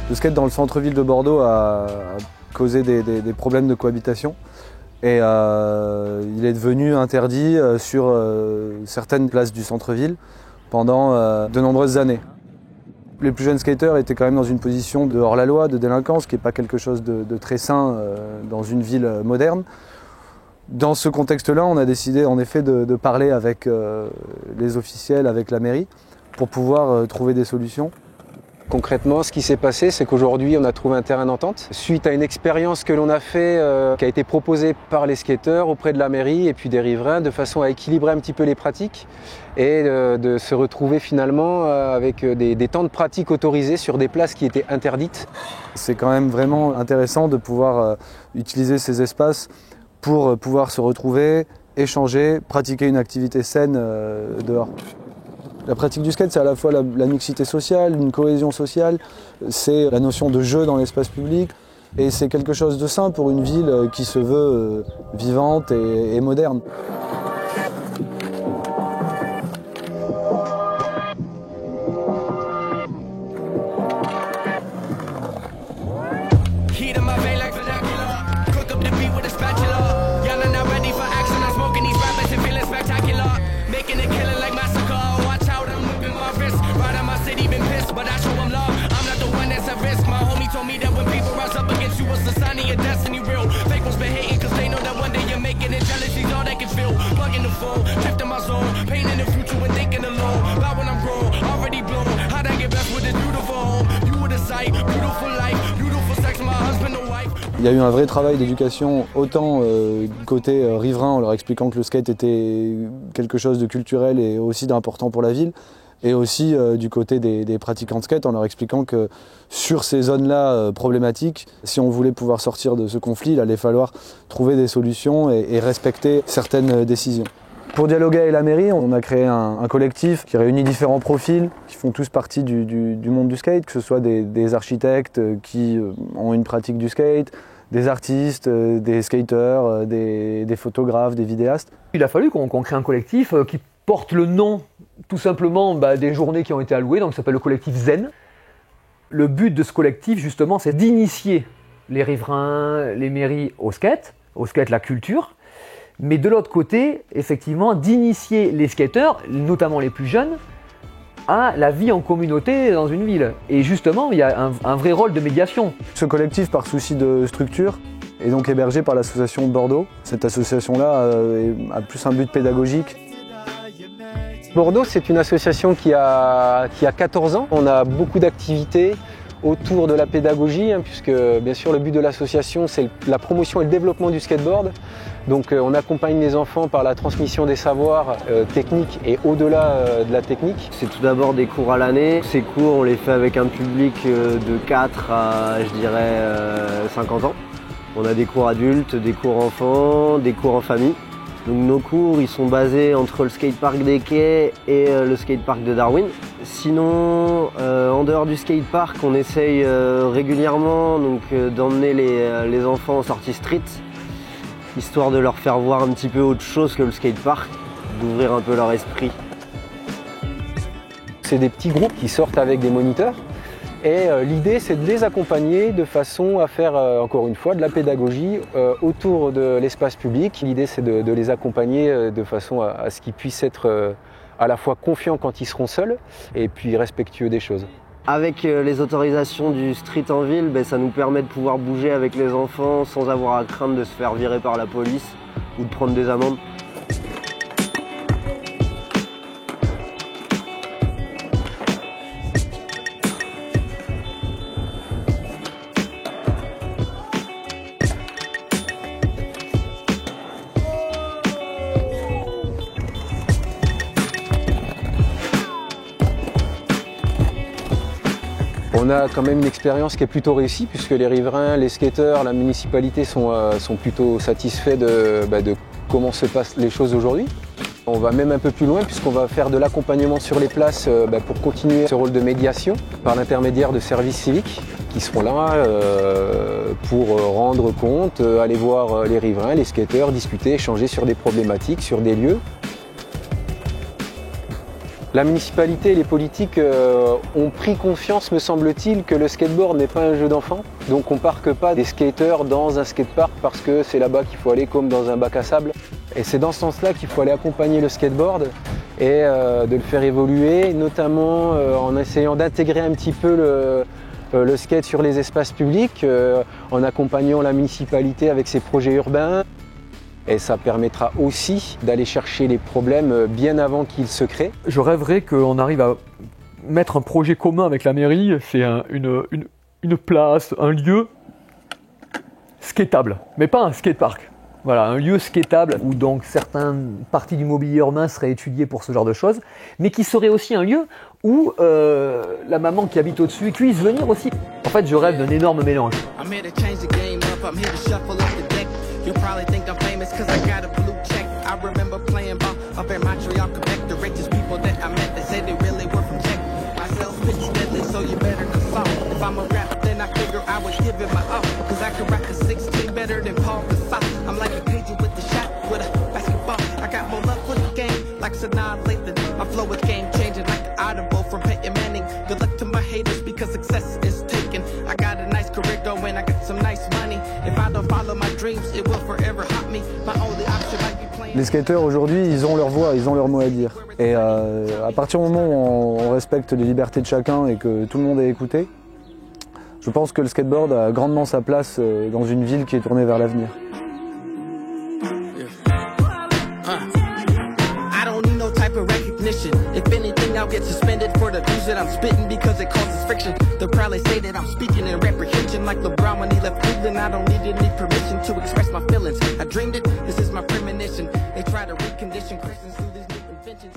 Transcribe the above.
Le skate dans le centre-ville de Bordeaux a causé des problèmes de cohabitation et il est devenu interdit sur certaines places du centre-ville pendant de nombreuses années. Les plus jeunes skateurs étaient quand même dans une position de hors-la-loi, de délinquance, ce qui n'est pas quelque chose de très sain dans une ville moderne. Dans ce contexte-là, on a décidé en effet de parler avec les officiels, avec la mairie, pour pouvoir trouver des solutions. Concrètement, ce qui s'est passé, c'est qu'aujourd'hui, on a trouvé un terrain d'entente. Suite à une expérience que l'on a fait, qui a été proposée par les skateurs auprès de la mairie et puis des riverains, de façon à équilibrer un petit peu les pratiques et de se retrouver finalement avec des temps de pratique autorisés sur des places qui étaient interdites. C'est quand même vraiment intéressant de pouvoir utiliser ces espaces pour pouvoir se retrouver, échanger, pratiquer une activité saine dehors. La pratique du skate, c'est à la fois la mixité sociale, une cohésion sociale, c'est la notion de jeu dans l'espace public et c'est quelque chose de sain pour une ville qui se veut vivante et moderne. Il y a eu un vrai travail d'éducation, autant du côté riverain en leur expliquant que le skate était quelque chose de culturel et aussi d'important pour la ville, et aussi du côté des pratiquants de skate en leur expliquant que sur ces zones-là problématiques, si on voulait pouvoir sortir de ce conflit, il allait falloir trouver des solutions et respecter certaines décisions. Pour dialoguer avec la mairie, on a créé un collectif qui réunit différents profils qui font tous partie du monde du skate, que ce soit des architectes qui ont une pratique du skate, des artistes, des skateurs, des photographes, des vidéastes. Il a fallu qu'on crée un collectif qui porte le nom tout simplement des journées qui ont été allouées, donc ça s'appelle le collectif Zen. Le but de ce collectif justement, c'est d'initier les riverains, les mairies au skate la culture, mais de l'autre côté, effectivement, d'initier les skateurs, notamment les plus jeunes, à la vie en communauté dans une ville. Et justement, il y a un vrai rôle de médiation. Ce collectif, par souci de structure, est donc hébergé par l'association de Bordeaux. Cette association-là a plus un but pédagogique. Bordeaux, c'est une association qui a 14 ans. On a beaucoup d'activités autour de la pédagogie, puisque bien sûr le but de l'association c'est la promotion et le développement du skateboard. Donc on accompagne les enfants par la transmission des savoirs techniques et au-delà de la technique. C'est tout d'abord des cours à l'année. Ces cours on les fait avec un public de 4 à je dirais 50 ans. On a des cours adultes, des cours enfants, des cours en famille. Donc nos cours ils sont basés entre le skatepark des Quais et le skatepark de Darwin. Sinon, en dehors du skatepark, on essaye régulièrement d'emmener les enfants en sortie street, histoire de leur faire voir un petit peu autre chose que le skatepark, d'ouvrir un peu leur esprit. C'est des petits groupes qui sortent avec des moniteurs et l'idée c'est de les accompagner de façon à faire encore une fois de la pédagogie autour de l'espace public. L'idée c'est de les accompagner de façon à ce qu'ils puissent être à la fois confiants quand ils seront seuls et puis respectueux des choses. Avec les autorisations du street en ville, ça nous permet de pouvoir bouger avec les enfants sans avoir à craindre de se faire virer par la police ou de prendre des amendes. On a quand même une expérience qui est plutôt réussie puisque les riverains, les skateurs, la municipalité sont plutôt satisfaits de comment se passent les choses aujourd'hui. On va même un peu plus loin puisqu'on va faire de l'accompagnement sur les places pour continuer ce rôle de médiation par l'intermédiaire de services civiques qui seront là pour rendre compte, aller voir les riverains, les skateurs, discuter, échanger sur des problématiques, sur des lieux. La municipalité et les politiques ont pris conscience, me semble-t-il, que le skateboard n'est pas un jeu d'enfant. Donc on ne parque pas des skateurs dans un skatepark parce que c'est là-bas qu'il faut aller comme dans un bac à sable. Et c'est dans ce sens-là qu'il faut aller accompagner le skateboard et de le faire évoluer, notamment en essayant d'intégrer un petit peu le skate sur les espaces publics, en accompagnant la municipalité avec ses projets urbains. Et ça permettra aussi d'aller chercher les problèmes bien avant qu'ils se créent. Je rêverais qu'on arrive à mettre un projet commun avec la mairie, c'est une place, un lieu skatable, mais pas un skatepark. Voilà, un lieu skatable où donc certaines parties du mobilier urbain seraient étudiées pour ce genre de choses, mais qui serait aussi un lieu où la maman qui habite au-dessus puisse venir aussi. En fait, je rêve d'un énorme mélange. You probably think I'm famous cause I got a blue check. I remember playing ball up in Montreal, Quebec. The richest people that I met, they said they really were from Czech. My sales pitch deadly, so you better consult. If I'm a rap, then I figure I would give it my all. Cause I can rap the 16 better than Paul Gasol. I'm like a pager with the shot, with a basketball. I got more love for the game, like Sanaa Lathan. My flow is game changing, like an audible from Peyton Manning. Good luck to my haters because success is taken. I got a nice career going, I got some nice money. If I don't follow my dreams, it will forever haunt me. My only option might be playing. Les skateurs aujourd'hui, ils ont leur voix, ils ont leur mot à dire. Et à partir du moment où on respecte les libertés de chacun et que tout le monde est écouté, je pense que le skateboard a grandement sa place dans une ville qui est tournée vers l'avenir. If anything, I'll get suspended for the views that I'm spitting because it causes friction. They'll probably say that I'm speaking in reprehension like LeBron when he left Cleveland. I don't need any permission to express my feelings. I dreamed it, this is my premonition. They try to recondition Christians through these new inventions.